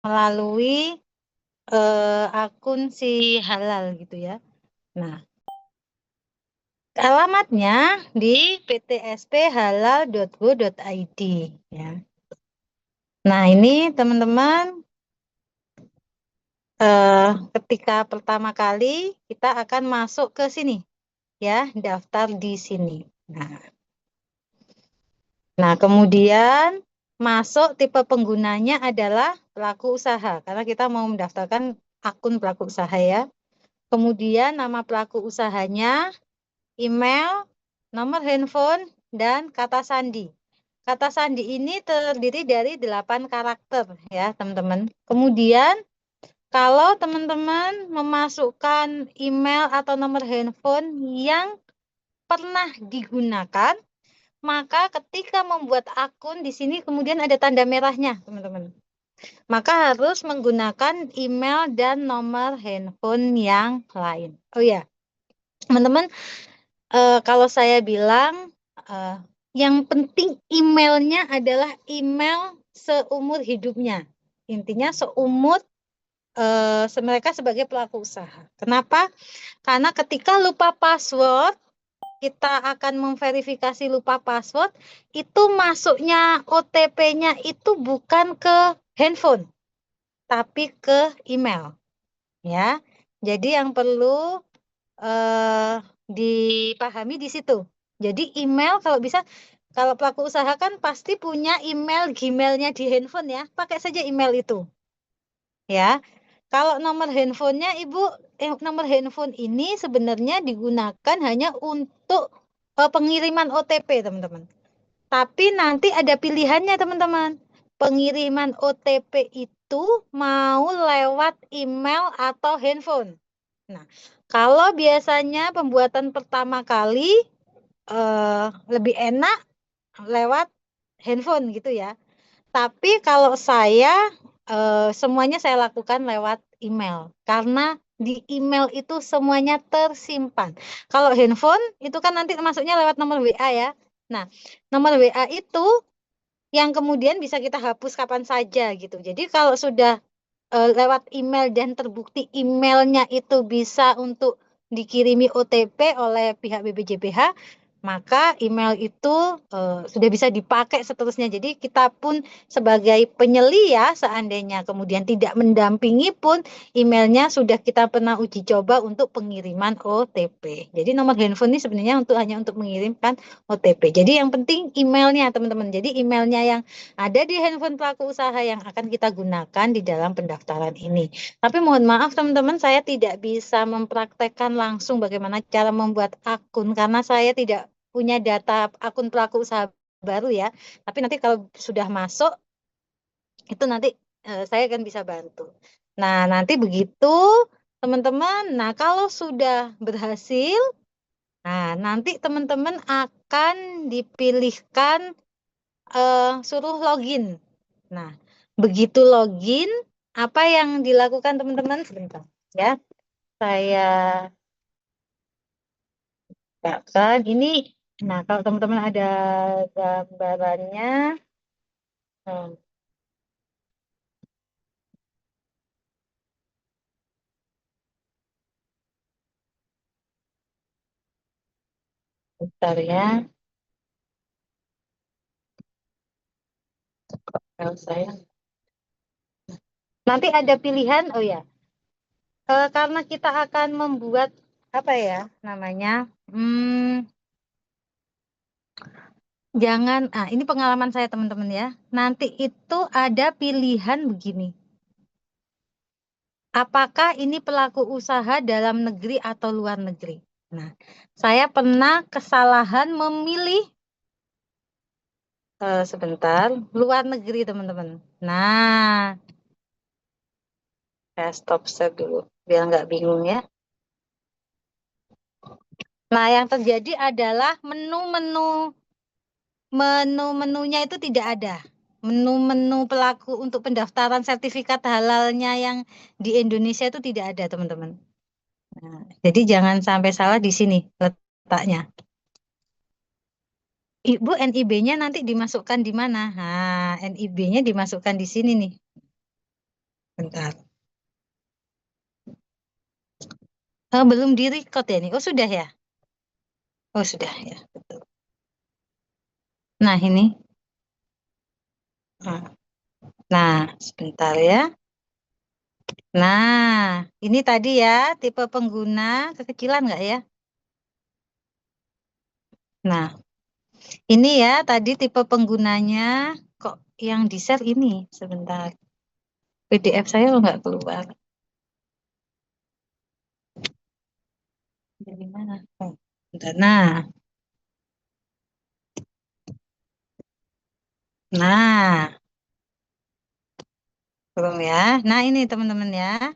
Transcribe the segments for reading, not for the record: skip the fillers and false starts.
melalui akun si halal gitu ya. Nah, alamatnya di ptsp.halal.go.id ya. Nah, ini teman-teman ketika pertama kali kita akan masuk ke sini ya, daftar di sini. Nah, kemudian masuk tipe penggunanya adalah pelaku usaha karena kita mau mendaftarkan akun pelaku usaha ya. Kemudian nama pelaku usahanya, email, nomor handphone, dan kata sandi. Kata sandi ini terdiri dari 8 karakter ya teman-teman. Kemudian kalau teman-teman memasukkan email atau nomor handphone yang pernah digunakan, maka ketika membuat akun di sini kemudian ada tanda merahnya teman-teman. Maka harus menggunakan email dan nomor handphone yang lain. Oh ya, teman-teman, kalau saya bilang yang penting emailnya adalah email seumur hidupnya. Intinya seumur mereka sebagai pelaku usaha. Kenapa? Karena ketika lupa password, kita akan memverifikasi lupa password, itu masuknya OTP-nya itu bukan ke handphone, tapi ke email. Ya, jadi yang perlu dipahami di situ. Jadi email kalau bisa, kalau pelaku usaha kan pasti punya email Gmail-nya di handphone ya, pakai saja email itu. Ya, kalau nomor handphonenya Ibu, nomor handphone ini sebenarnya digunakan hanya untuk pengiriman OTP teman-teman. Tapi nanti ada pilihannya teman-teman. Pengiriman OTP itu mau lewat email atau handphone. Nah, kalau biasanya pembuatan pertama kali lebih enak lewat handphone gitu ya. Tapi kalau saya semuanya saya lakukan lewat email karena di email itu semuanya tersimpan. Kalau handphone itu kan nanti masuknya lewat nomor WA ya. Nah, nomor WA itu yang kemudian bisa kita hapus kapan saja gitu. Jadi kalau sudah lewat email dan terbukti emailnya itu bisa untuk dikirimi OTP oleh pihak BPJPH, maka email itu sudah bisa dipakai seterusnya. Jadi kita pun sebagai penyelia seandainya kemudian tidak mendampingi pun emailnya sudah kita pernah uji coba untuk pengiriman OTP. Jadi nomor handphone ini sebenarnya hanya untuk mengirimkan OTP. Jadi yang penting emailnya teman-teman. Jadi emailnya yang ada di handphone pelaku usaha yang akan kita gunakan di dalam pendaftaran ini. Tapi mohon maaf teman-teman, saya tidak bisa mempraktekkan langsung bagaimana cara membuat akun karena saya tidak punya data akun pelaku usaha baru ya. Tapi nanti kalau sudah masuk, itu nanti saya akan bisa bantu. Nah, nanti begitu teman-teman. Nah, kalau sudah berhasil, nah nanti teman-teman akan dipilihkan suruh login. Nah, begitu login, apa yang dilakukan teman-teman? Sebentar ya, saya bukakan ini. Nah, kalau teman-teman ada gambarannya, hmm, bentar ya, kalau saya. Nanti ada pilihan, oh ya, karena kita akan membuat apa ya namanya? Jangan, ini pengalaman saya teman-teman ya. Nanti itu ada pilihan begini. Apakah ini pelaku usaha dalam negeri atau luar negeri? Nah, saya pernah kesalahan memilih sebentar luar negeri teman-teman. Nah, saya stop share dulu biar nggak bingung ya. Nah, yang terjadi adalah menu-menunya itu tidak ada. Menu-menu pelaku untuk pendaftaran sertifikat halalnya yang di Indonesia itu tidak ada teman-teman. Nah, jadi jangan sampai salah di sini letaknya. Ibu NIB-nya nanti dimasukkan di mana? Nah, NIB-nya dimasukkan di sini nih. sebentar. Belum di-record ya nih. Oh, sudah ya? Oh, sudah ya. Betul. Nah, ini. Nah, nah, sebentar ya. Nah, ini tadi ya, tipe pengguna kekecilan nggak ya? Nah, ini ya, tadi tipe penggunanya. Kok yang di-share ini? Sebentar. PDF saya kok nggak keluar. Dari mana? Oh, bentar. Nah, belum ya. Nah, ini teman-teman ya.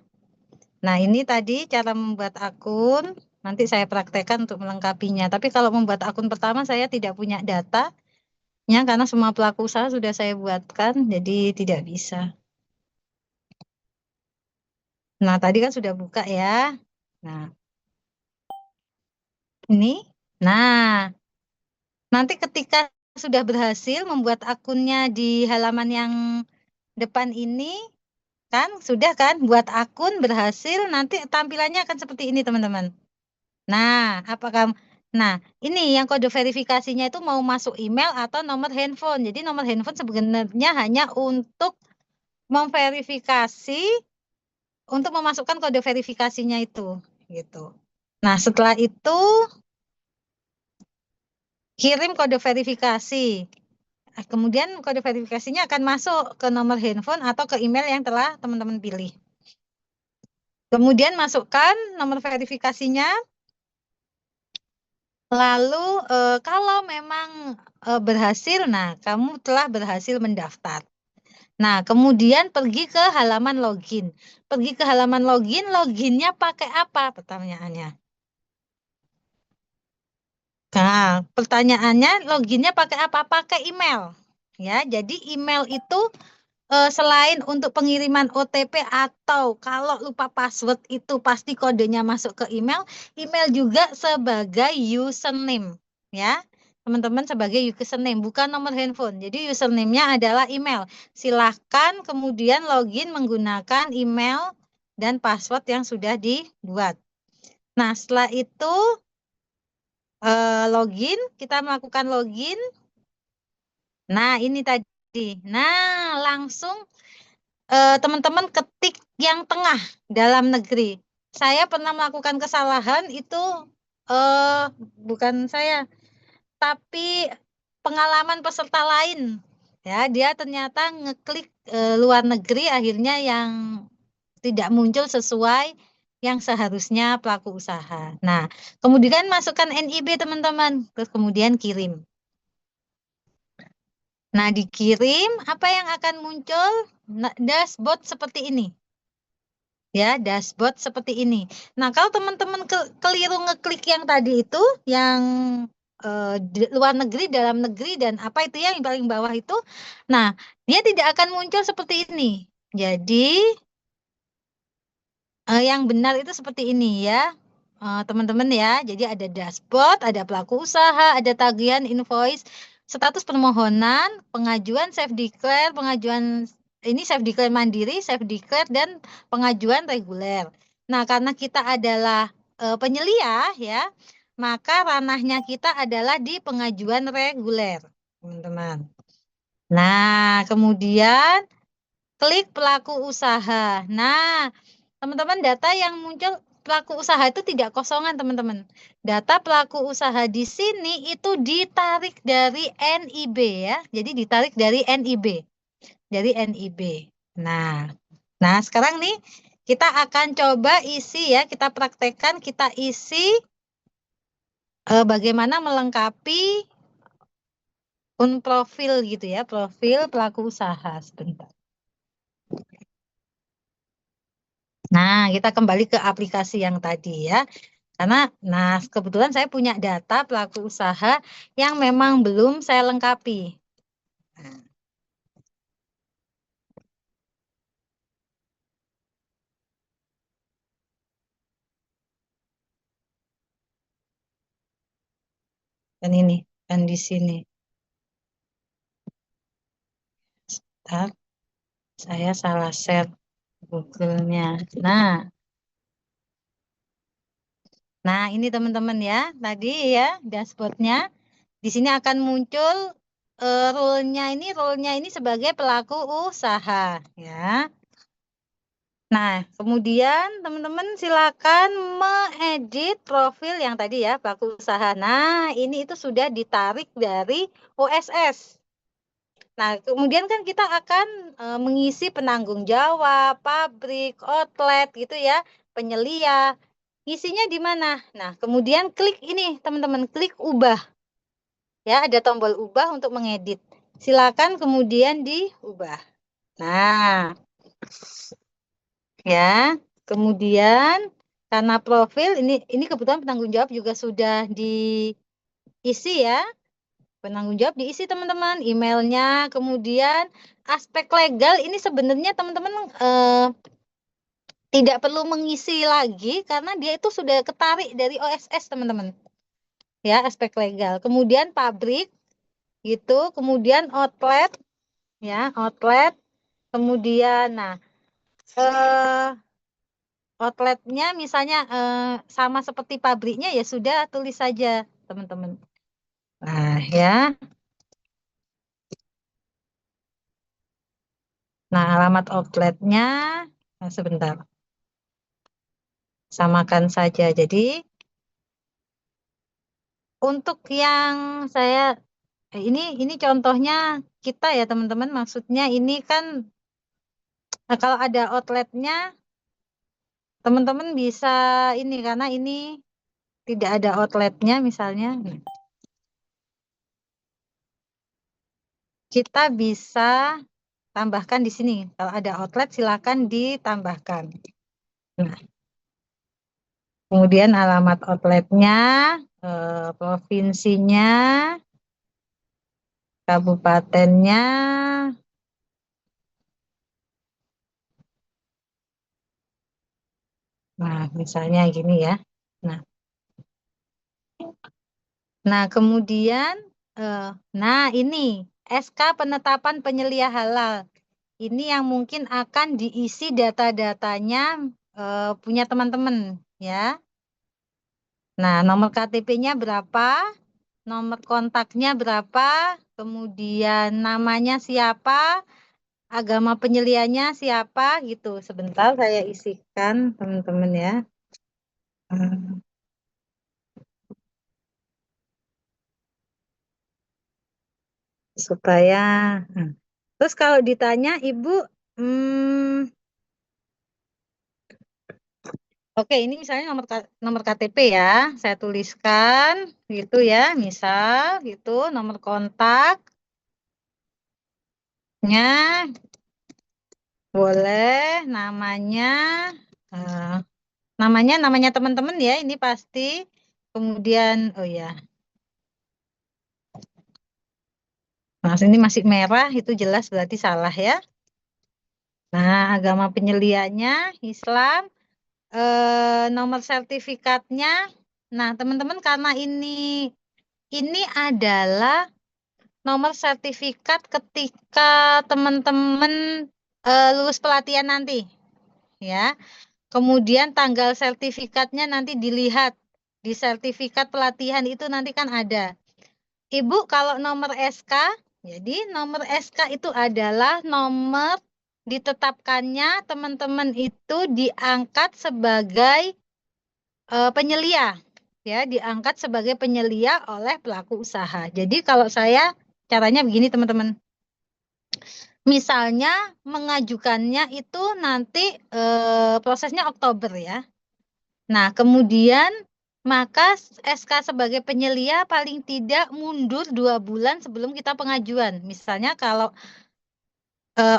Nah, ini tadi cara membuat akun. Nanti saya praktekkan untuk melengkapinya. Tapi kalau membuat akun pertama saya tidak punya datanya karena semua pelaku usaha sudah saya buatkan, jadi tidak bisa. Nah, tadi kan sudah buka ya. Nah, ini. Nah, nanti ketika sudah berhasil membuat akunnya di halaman yang depan ini, kan sudah kan buat akun berhasil, nanti tampilannya akan seperti ini teman-teman. Nah, apakah nah ini yang kode verifikasinya itu mau masuk email atau nomor handphone. Jadi nomor handphone sebenarnya hanya untuk memverifikasi, untuk memasukkan kode verifikasinya itu gitu. Nah, setelah itu kirim kode verifikasi. Kemudian kode verifikasinya akan masuk ke nomor handphone atau ke email yang telah teman-teman pilih. Kemudian masukkan nomor verifikasinya. Lalu kalau memang berhasil, nah kamu telah berhasil mendaftar. Nah, kemudian pergi ke halaman login. Pergi ke halaman login, loginnya pakai apa pertanyaannya? Nah, pertanyaannya loginnya pakai apa? Pakai email. Ya, jadi email itu selain untuk pengiriman OTP atau kalau lupa password itu pasti kodenya masuk ke email, email juga sebagai username, ya. Teman-teman sebagai username, bukan nomor handphone. Jadi username-nya adalah email. Silahkan kemudian login menggunakan email dan password yang sudah dibuat. Nah, setelah itu login, kita melakukan login. Nah, ini tadi. Nah, langsung teman-teman ketik yang tengah dalam negeri. Saya pernah melakukan kesalahan itu bukan saya, tapi pengalaman peserta lain. Ya, dia ternyata ngeklik luar negeri, akhirnya yang tidak muncul sesuai yang seharusnya pelaku usaha. Nah, kemudian masukkan NIB teman-teman, terus kemudian kirim. Nah, dikirim, apa yang akan muncul? Dashboard seperti ini. Ya, dashboard seperti ini. Nah, kalau teman-teman keliru ngeklik yang tadi itu, yang luar negeri, dalam negeri, dan apa itu yang paling bawah itu, nah, dia tidak akan muncul seperti ini. Jadi, yang benar itu seperti ini ya, teman-teman ya. Jadi ada dashboard, ada pelaku usaha, ada tagihan, invoice, status permohonan, pengajuan self declare, pengajuan ini self declare mandiri, self declare dan pengajuan reguler. Nah, karena kita adalah penyelia ya, maka ranahnya kita adalah di pengajuan reguler, teman-teman. Nah, kemudian klik pelaku usaha. Nah, teman-teman, data yang muncul pelaku usaha itu tidak kosongan, teman-teman. Data pelaku usaha di sini itu ditarik dari NIB ya. Jadi ditarik dari NIB. Dari NIB. Nah, sekarang nih kita akan coba isi ya, kita praktekkan, kita isi bagaimana melengkapi profil gitu ya, profil pelaku usaha sebentar. Nah, kita kembali ke aplikasi yang tadi ya. Karena, nah kebetulan saya punya data pelaku usaha yang memang belum saya lengkapi. Nah, kan ini, kan di sini. Bentar, saya salah share. Google-nya. Nah ini teman-teman ya, tadi ya dashboardnya. Di sini akan muncul role-nya ini sebagai pelaku usaha ya. Nah, kemudian teman-teman silakan mengedit profil yang tadi ya, pelaku usaha. Nah, ini itu sudah ditarik dari OSS. Nah, kemudian kan kita akan mengisi penanggung jawab, pabrik, outlet gitu ya, penyelia. Isinya di mana? Nah, kemudian klik ini, teman-teman, klik ubah. Ya, ada tombol ubah untuk mengedit. Silakan kemudian diubah. Nah, ya. Kemudian karena profil ini kebetulan penanggung jawab juga sudah diisi ya. Penanggung jawab diisi teman-teman, emailnya, kemudian aspek legal ini sebenarnya teman-teman tidak perlu mengisi lagi karena dia itu sudah ketarik dari OSS teman-teman. Ya, aspek legal. Kemudian pabrik gitu, kemudian outlet ya, outlet. Kemudian nah outletnya misalnya sama seperti pabriknya ya sudah tulis saja teman-teman. Nah ya, nah alamat outletnya sebentar, samakan saja. Jadi untuk yang saya ini contohnya kita ya teman-teman. Maksudnya ini kan kalau ada outletnya teman-teman bisa ini karena ini tidak ada outletnya misalnya. Kita bisa tambahkan di sini. Kalau ada outlet silakan ditambahkan. Nah, kemudian alamat outletnya, provinsinya, kabupatennya. Nah, misalnya gini ya. Nah, kemudian, nah ini SK penetapan penyelia halal. Ini yang mungkin akan diisi data-datanya punya teman-teman ya. Nah, nomor KTP-nya berapa? Nomor kontaknya berapa? Kemudian namanya siapa? Agama penyelianya siapa gitu. Sebentar saya isikan teman-teman ya. Supaya terus kalau ditanya Ibu oke, ini misalnya nomor KTP ya, saya tuliskan gitu ya, misal gitu, nomor kontaknya boleh, eh, namanya teman-teman ya, ini pasti. Kemudian, oh ya, nah ini masih merah, itu jelas berarti salah ya. Nah, agama penyelianya Islam, nomor sertifikatnya. Nah, teman-teman karena ini adalah nomor sertifikat ketika teman-teman lulus pelatihan nanti, ya. Kemudian tanggal sertifikatnya nanti dilihat di sertifikat pelatihan itu nanti kan ada. Ibu kalau nomor SK, jadi nomor SK itu adalah nomor ditetapkannya teman-teman itu diangkat sebagai penyelia, ya, diangkat sebagai penyelia oleh pelaku usaha. Jadi kalau saya caranya begini teman-teman. Misalnya mengajukannya itu nanti prosesnya Oktober ya. Nah, kemudian maka SK sebagai penyelia paling tidak mundur 2 bulan sebelum kita pengajuan. Misalnya kalau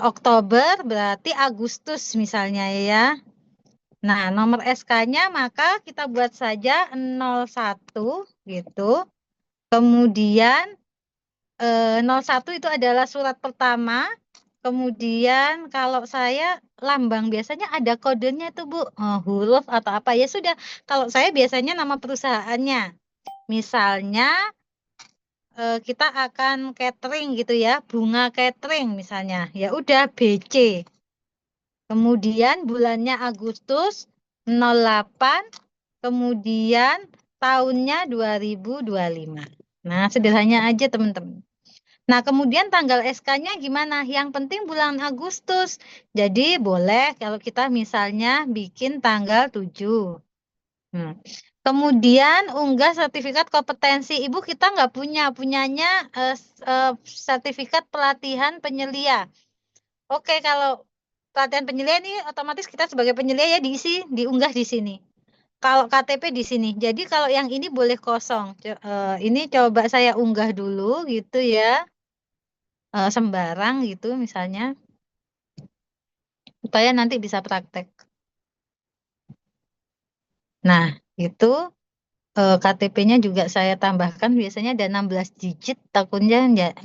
Oktober berarti Agustus misalnya ya. Nah, nomor SK-nya maka kita buat saja 01 gitu. Kemudian 01 itu adalah surat pertama. Kemudian kalau saya lambang biasanya ada kodenya tuh Bu, huruf atau apa ya sudah. Kalau saya biasanya nama perusahaannya. Misalnya kita akan catering gitu ya, bunga catering misalnya. Ya udah BC. Kemudian bulannya Agustus 08, kemudian tahunnya 2025. Nah, sederhana aja teman-teman. Nah, kemudian tanggal SK-nya gimana? Yang penting bulan Agustus. Jadi boleh kalau kita misalnya bikin tanggal 7. Kemudian unggah sertifikat kompetensi. Ibu kita nggak punyanya sertifikat pelatihan penyelia. Oke, kalau pelatihan penyelia ini otomatis kita sebagai penyelia ya diunggah di sini. Kalau KTP di sini. Jadi kalau yang ini boleh kosong. Ini coba saya unggah dulu gitu ya. Sembarang gitu misalnya. Supaya nanti bisa praktek. Nah, itu KTP-nya juga saya tambahkan biasanya ada 16 digit, takutnya enggak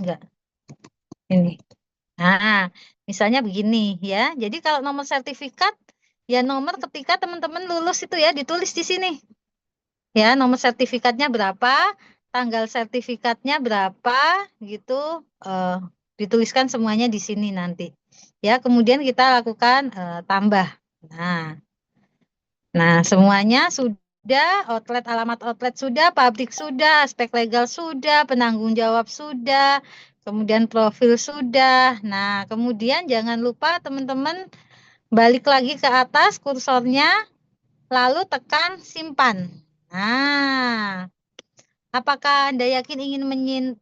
ini. Nah, misalnya begini ya. Jadi kalau nomor sertifikat ya nomor ketika teman-teman lulus itu ya ditulis di sini. Ya, nomor sertifikatnya berapa, tanggal sertifikatnya berapa gitu eh, dituliskan semuanya di sini nanti. Ya, kemudian kita lakukan tambah. Nah, semuanya sudah, alamat outlet sudah, pabrik sudah, aspek legal sudah, penanggung jawab sudah, kemudian profil sudah. Nah, kemudian jangan lupa teman-teman balik lagi ke atas kursornya, lalu tekan simpan. Nah, apakah Anda yakin ingin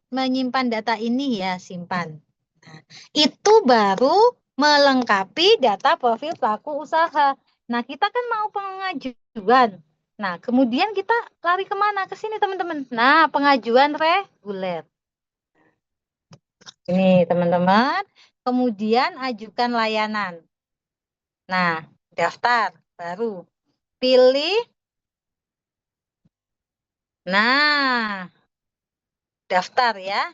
menyimpan data ini? Ya, simpan. Nah, itu baru melengkapi data profil pelaku usaha. Nah, kita kan mau pengajuan. Nah, kemudian kita lari kemana? Ke sini, teman-teman. Nah, pengajuan reguler. Ini, teman-teman. Kemudian ajukan layanan. Nah, daftar. Baru. Pilih. Nah, daftar ya.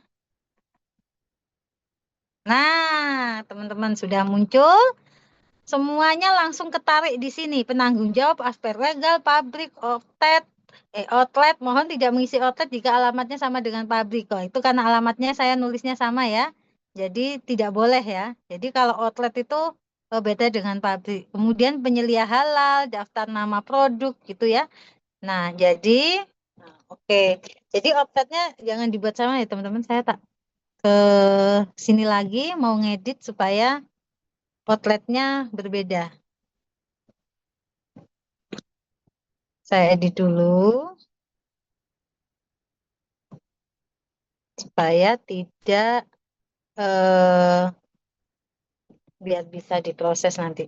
Nah, teman-teman sudah muncul. Semuanya langsung ketarik di sini. Penanggung jawab, aspek legal, pabrik, outlet. Mohon tidak mengisi outlet jika alamatnya sama dengan pabrik. Oh, itu karena alamatnya saya nulisnya sama ya. Jadi tidak boleh ya. Jadi kalau outlet itu beda dengan pabrik. Kemudian penyelia halal, daftar nama produk gitu ya. Nah, jadi oke. Jadi outletnya jangan dibuat sama ya teman-teman. Saya tak ke sini lagi mau ngedit supaya outletnya berbeda. Saya edit dulu supaya tidak biar bisa diproses nanti.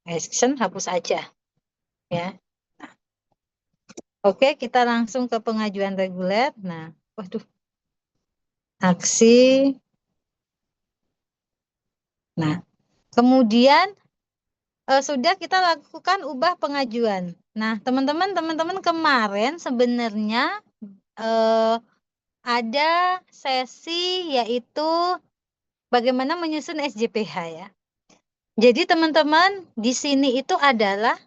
Action hapus aja ya. Nah, oke, kita langsung ke pengajuan reguler. Nah, waduh, aksi. Nah, kemudian sudah kita lakukan ubah pengajuan. Nah, teman-teman kemarin sebenarnya eh, ada sesi yaitu bagaimana menyusun SJPH ya. Jadi teman-teman di sini itu adalah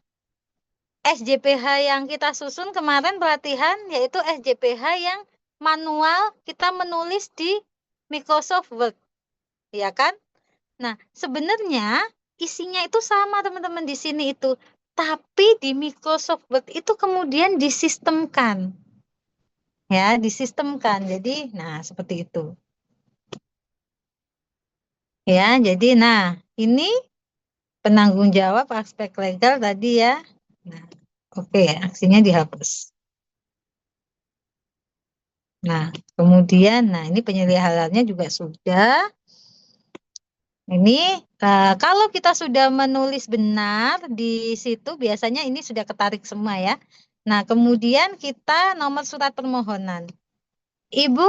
SJPH yang kita susun kemarin pelatihan yaitu SJPH yang manual kita menulis di Microsoft Word. Ya kan? Nah, sebenarnya isinya itu sama teman-teman di sini itu. Tapi di Microsoft Word itu kemudian disistemkan. Ya, disistemkan. Jadi, nah seperti itu. Ya, jadi nah ini penanggung jawab aspek legal tadi ya. Nah, oke, aksinya dihapus. Nah, kemudian, nah ini penyelia halalnya juga sudah. Ini kalau kita sudah menulis benar di situ, biasanya ini sudah ketarik semua ya. Nah, kemudian kita nomor surat permohonan. Ibu,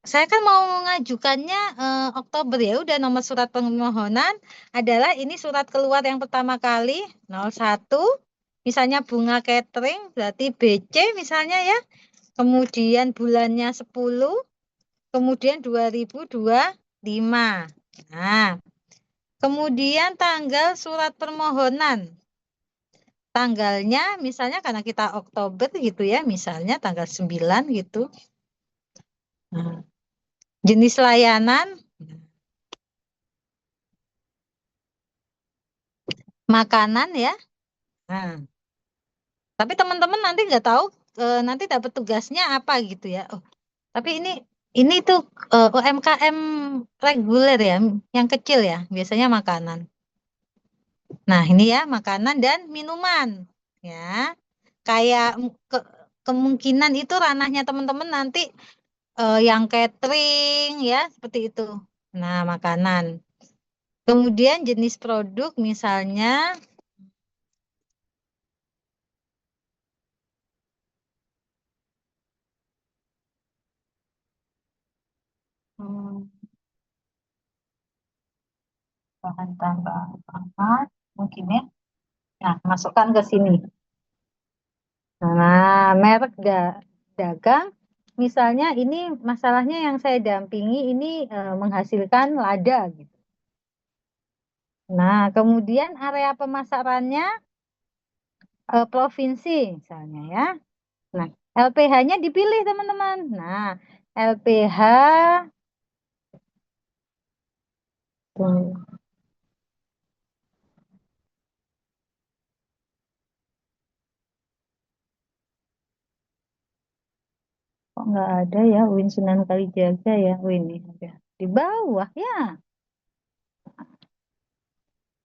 saya kan mau mengajukannya Oktober ya, udah nomor surat permohonan adalah ini surat keluar yang pertama kali, 01, misalnya bunga catering, berarti BC misalnya ya. Kemudian bulannya 10, kemudian 2025. Nah, kemudian tanggal surat permohonan. Tanggalnya misalnya karena kita Oktober gitu ya, misalnya tanggal 9 gitu. Nah, jenis layanan. makanan ya. Nah, tapi teman-teman nanti nggak tahu nanti dapat tugasnya apa gitu ya. Oh, tapi ini tuh UMKM reguler ya, yang kecil ya, biasanya makanan. Nah, ini ya makanan dan minuman ya. Kayak kemungkinan itu ranahnya teman-teman nanti yang catering ya, seperti itu. Nah, makanan. Kemudian jenis produk misalnya hmm, bahan tambah apa mungkin ya. Nah, masukkan ke sini. Nah, merek dagang, misalnya ini masalahnya yang saya dampingi ini menghasilkan lada gitu. Nah, kemudian area pemasarannya provinsi misalnya ya. Nah, LPH-nya dipilih teman-teman. Nah, LPH tuh, kok nggak ada ya UIN Sunan Kalijaga ya. Oh ini ada di bawah ya.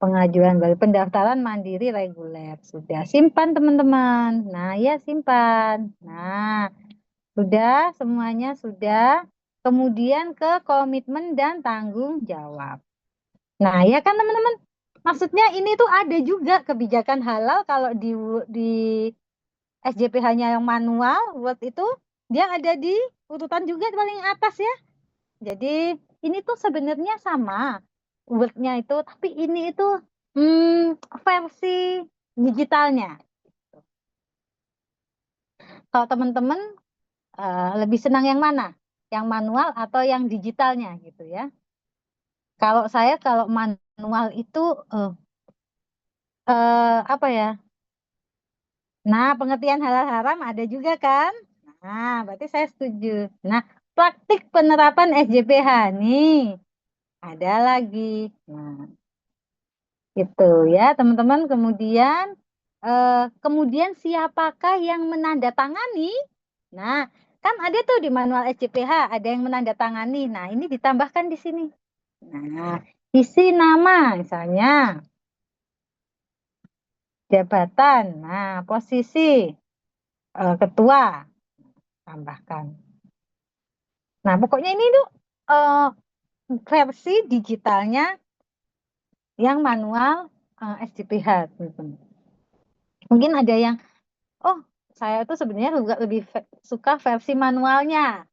Pengajuan baru pendaftaran mandiri reguler. Sudah simpan teman-teman. Nah, ya simpan. Nah, sudah semuanya sudah. Kemudian ke komitmen dan tanggung jawab. Nah, ya kan teman-teman? Maksudnya ini tuh ada juga kebijakan halal kalau di SJPH-nya yang manual, Word itu dia ada di urutan juga paling atas ya. Jadi ini tuh sebenarnya sama Word-nya itu, tapi ini itu versi digitalnya. Kalau teman-teman lebih senang yang mana? Yang manual atau yang digitalnya gitu ya? Kalau saya kalau manual itu eh, apa ya? Nah, pengertian halal haram ada juga kan? Nah, berarti saya setuju. Nah, praktik penerapan SJPH nih ada lagi. Nah, itu ya teman-teman. Kemudian siapakah yang menandatangani? Nah, kan ada tuh di manual SCPH ada yang menandatangani. Nah, ini ditambahkan di sini. Nah, isi nama misalnya jabatan. Nah, posisi ketua tambahkan. Nah, pokoknya ini tuh eh, versi digitalnya yang manual SCPH, teman-teman. Mungkin ada yang oh, saya tuh sebenarnya juga lebih suka versi manualnya.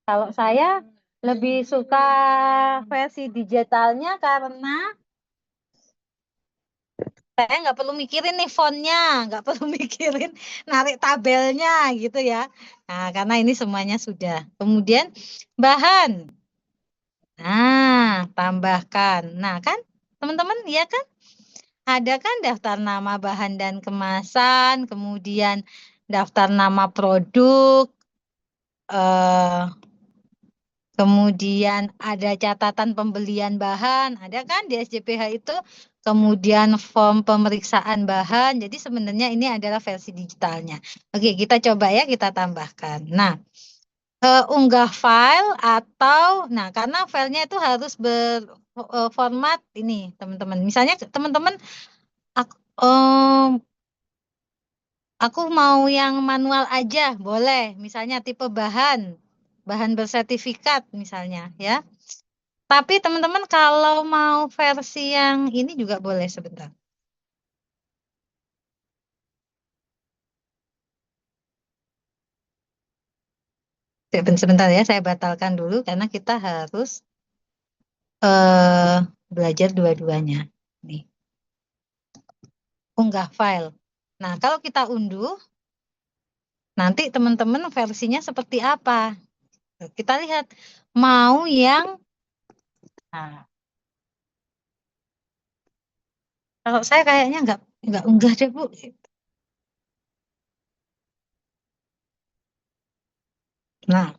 Kalau saya lebih suka versi digitalnya karena saya nggak perlu mikirin nih fontnya, nggak perlu mikirin narik tabelnya gitu ya. Nah, karena ini semuanya sudah. Kemudian bahan. Nah, tambahkan. Nah, kan teman-teman ya kan ada kan daftar nama bahan dan kemasan, kemudian daftar nama produk, eh, kemudian ada catatan pembelian bahan, ada kan di SJPH itu, kemudian form pemeriksaan bahan. Jadi sebenarnya ini adalah versi digitalnya. Oke, kita coba ya, kita tambahkan. Nah, unggah file atau, nah karena filenya itu harus berformat ini, teman-teman. Misalnya teman-teman, aku, aku mau yang manual aja, boleh. Misalnya tipe bahan, bahan bersertifikat misalnya ya. Tapi teman-teman kalau mau versi yang ini juga boleh sebentar. Sebentar ya, saya batalkan dulu karena kita harus eh belajar dua-duanya. Nih, unggah file. Nah, kalau kita unduh, nanti teman-teman versinya seperti apa? Kita lihat mau yang nah, kalau saya kayaknya nggak unggah deh, Bu. Nah,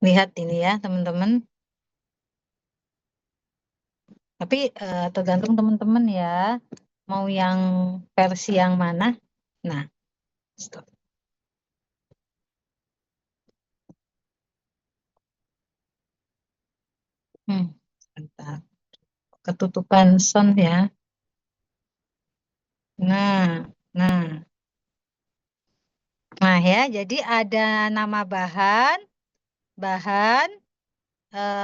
lihat ini ya, teman-teman. Tapi tergantung teman-teman ya, mau yang versi yang mana. Nah, stop. Bentar. Ketutupan sound ya. Nah, nah, nah ya. Jadi ada nama bahan, bahan,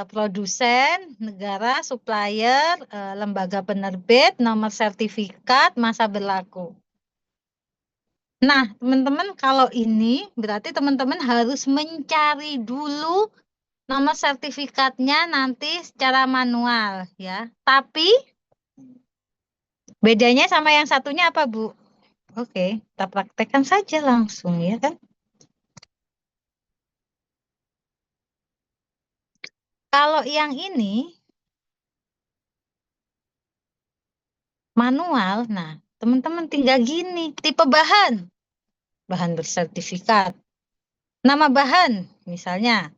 produsen, negara, supplier, lembaga penerbit, nomor sertifikat, masa berlaku. Nah, teman-teman, kalau ini berarti teman-teman harus mencari dulu nomor sertifikatnya nanti secara manual ya. Tapi bedanya sama yang satunya apa, Bu? Oke, kita praktekkan saja langsung ya kan. Kalau yang ini manual, nah teman-teman tinggal gini, tipe bahan, bahan bersertifikat. Nama bahan, misalnya,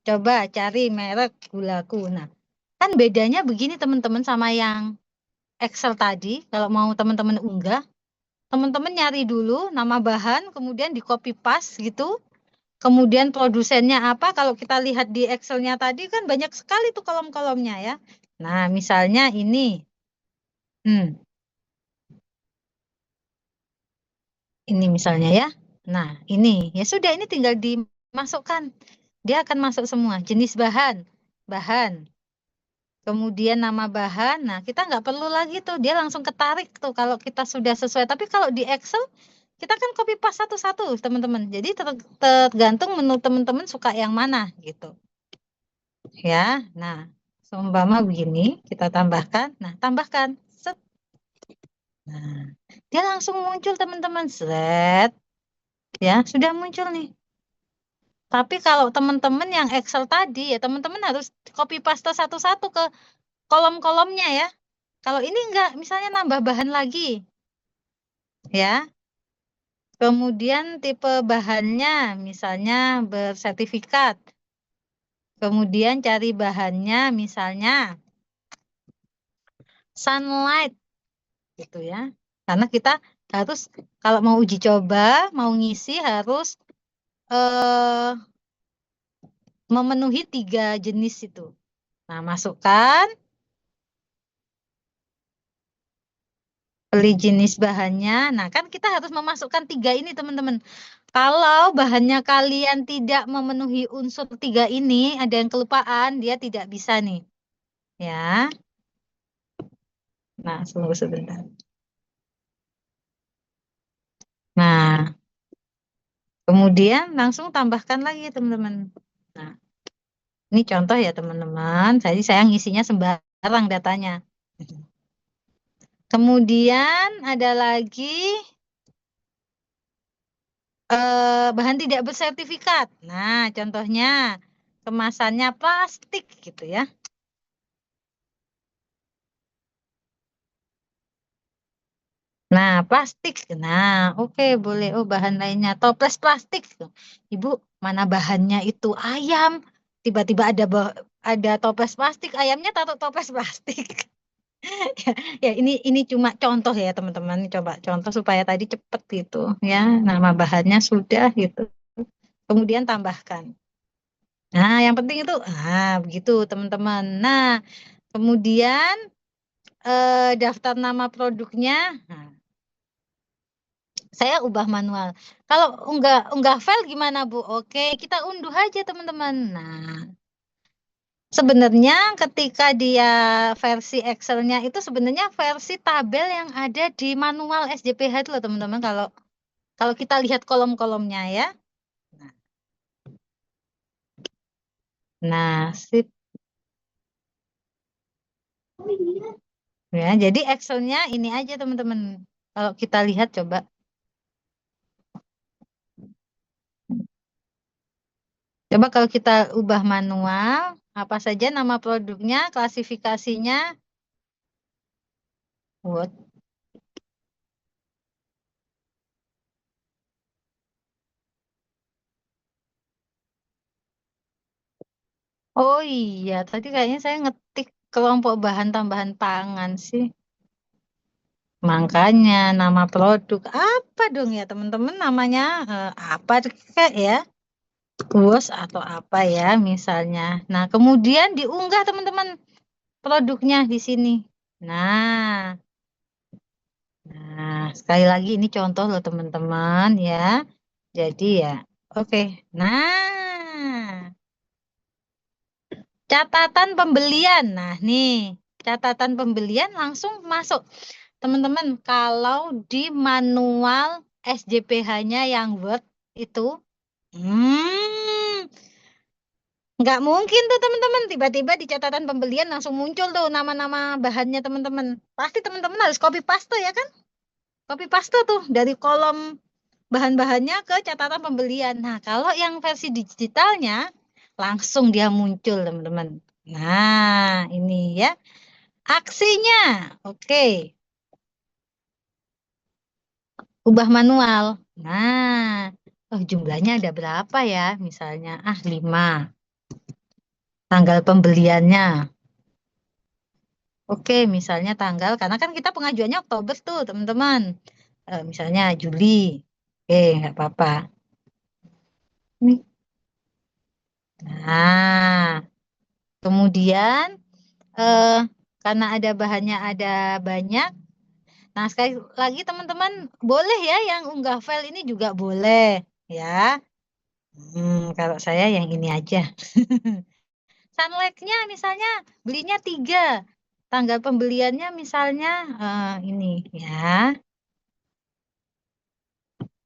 coba cari merek gulaku. Nah, kan bedanya begini teman-teman sama yang Excel tadi, kalau mau teman-teman unggah, teman-teman nyari dulu nama bahan, kemudian di copy paste gitu, kemudian produsennya apa, kalau kita lihat di Excelnya tadi kan banyak sekali tuh kolom-kolomnya ya. Nah, misalnya ini, hmm, ini misalnya ya. Nah, ini, ya sudah ini tinggal dimasukkan. Dia akan masuk semua, jenis bahan, bahan. Kemudian nama bahan, nah kita nggak perlu lagi tuh, dia langsung ketarik tuh kalau kita sudah sesuai. Tapi kalau di Excel, kita kan copy paste satu-satu teman-teman. Jadi tergantung menu teman-teman suka yang mana gitu. Ya, nah seumpama begini, kita tambahkan, nah tambahkan. Set. Nah, dia langsung muncul teman-teman. Set. Ya, sudah muncul nih. Tapi kalau teman-teman yang Excel tadi, ya teman-teman harus copy paste satu-satu ke kolom-kolomnya ya. Kalau ini enggak, misalnya nambah bahan lagi, ya. Kemudian tipe bahannya, misalnya bersertifikat. Kemudian cari bahannya, misalnya sunlight, gitu ya. Karena kita harus, kalau mau uji coba, mau ngisi harus eh, memenuhi 3 jenis itu. Nah, masukkan, pilih jenis bahannya. Nah, kan kita harus memasukkan 3 ini, teman-teman. Kalau bahannya kalian tidak memenuhi unsur 3 ini, ada yang kelupaan, dia tidak bisa nih. Ya. Nah, tunggu sebentar. Nah, kemudian langsung tambahkan lagi, teman-teman. Nah, ini contoh ya, teman-teman. Jadi saya ngisinya sembarang datanya. Kemudian ada lagi bahan tidak bersertifikat. Nah, contohnya kemasannya plastik gitu ya. Nah, plastik. Nah, oke, boleh. Oh, bahan lainnya. Toples plastik. Ibu, mana bahannya itu ayam? Tiba-tiba ada toples plastik. Ayamnya taruh toples plastik. Ya, ya, ini cuma contoh ya, teman-teman. Coba contoh supaya tadi cepet gitu. Ya, nama bahannya sudah gitu. Kemudian tambahkan. Nah, yang penting itu, begitu, teman-teman. Nah, kemudian daftar nama produknya. Nah, saya ubah manual. Kalau unggah file gimana, Bu? Oke, kita unduh aja, teman-teman. Nah, sebenarnya ketika dia versi Excel-nya itu sebenarnya versi tabel yang ada di manual SJPH itu loh, teman-teman. Kalau kalau kita lihat kolom-kolomnya ya. Nah, sip. Ya, jadi Excel-nya ini aja, teman-teman. Kalau kita lihat coba. Coba kalau kita ubah manual, apa saja nama produknya, klasifikasinya, what? Oh iya, tadi kayaknya saya ngetik kelompok bahan tambahan pangan sih? Makanya nama produk apa dong ya teman-teman, namanya apa kek ya? Bos atau apa ya misalnya. Nah, kemudian diunggah teman-teman produknya di sini. Nah, sekali lagi ini contoh loh teman-teman ya. Jadi ya, oke. Nah, catatan pembelian. Nah, nih, catatan pembelian langsung masuk. Teman-teman, kalau di manual SJPH-nya yang Word itu, nggak mungkin tuh teman-teman, tiba-tiba di catatan pembelian langsung muncul tuh nama-nama bahannya teman-teman. Pasti teman-teman harus copy paste ya kan? Copy paste tuh dari kolom bahan-bahannya ke catatan pembelian. Nah, kalau yang versi digitalnya langsung dia muncul, teman-teman. Nah, ini ya. Aksinya. Oke. Ubah manual. Nah, jumlahnya ada berapa ya? Misalnya, 5. Tanggal pembeliannya. Oke, misalnya tanggal, karena kan kita pengajuannya Oktober tuh, teman-teman. Misalnya Juli. Oke, nggak apa-apa. Nih. Nah, kemudian eh, karena ada bahannya ada banyak. Nah, sekali lagi teman-teman, boleh ya yang unggah file ini juga boleh ya. Kalau saya yang ini aja. Sunlight-nya misalnya belinya 3. Tanggal pembeliannya misalnya ini ya.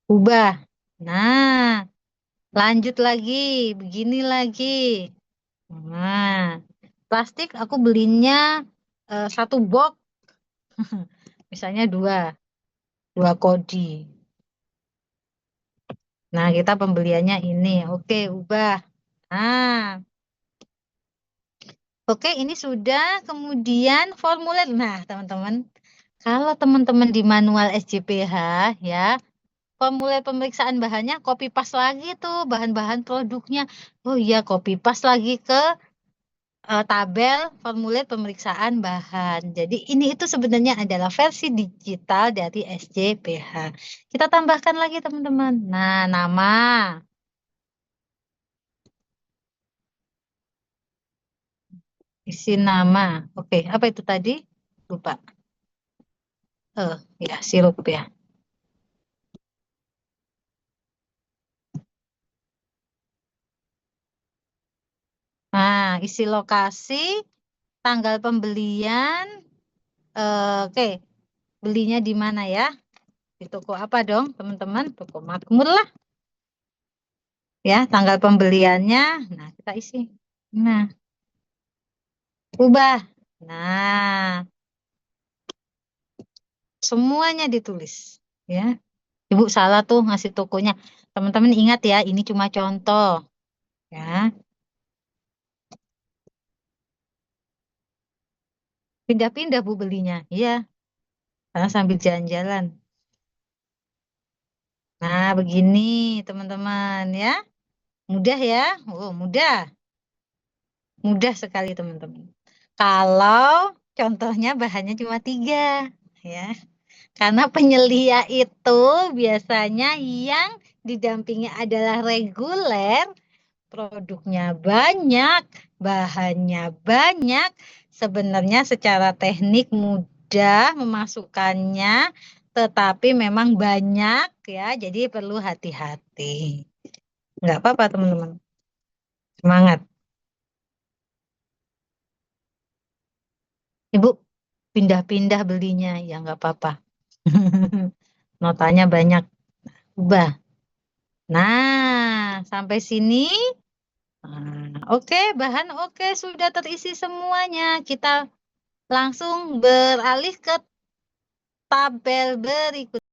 Ubah. Nah, lanjut lagi, begini lagi. Nah, plastik aku belinya 1 box, misalnya 2 kodi. Nah, kita pembeliannya ini, oke, ubah. Nah, oke, ini sudah. Kemudian formulir. Nah, teman-teman, kalau teman-teman di manual SJPH ya, formulir pemeriksaan bahannya copy paste lagi tuh bahan-bahan produknya. Oh iya, copy paste lagi ke tabel formulir pemeriksaan bahan. Jadi ini itu sebenarnya adalah versi digital dari SJPH. Kita tambahkan lagi teman-teman. Nah, nama. Isi nama. Oke, apa itu tadi? Lupa. Ya, sirup ya. Nah, isi lokasi, tanggal pembelian. Oke, belinya di mana ya? Di toko apa dong, teman-teman? Toko Makmur lah. Ya, tanggal pembeliannya. Nah, kita isi. Nah, ubah. Nah, semuanya ditulis. Ya, Ibu salah tuh ngasih tokonya. Teman-teman ingat ya, ini cuma contoh. Ya, pindah-pindah Bu belinya. Iya, karena sambil jalan-jalan. Nah, begini teman-teman ya. Mudah ya. Oh, mudah. Mudah sekali teman-teman. Kalau contohnya bahannya cuma 3. Ya. Karena penyelia itu biasanya yang didampingi adalah reguler, produknya banyak, bahannya banyak. Sebenarnya secara teknik mudah memasukkannya, tetapi memang banyak ya, jadi perlu hati-hati. Nggak apa-apa teman-teman, semangat. Ibu pindah-pindah belinya, ya nggak apa-apa. Notanya banyak, ubah. Nah, sampai sini. Oke, bahan oke, sudah terisi semuanya. Kita langsung beralih ke tabel berikut.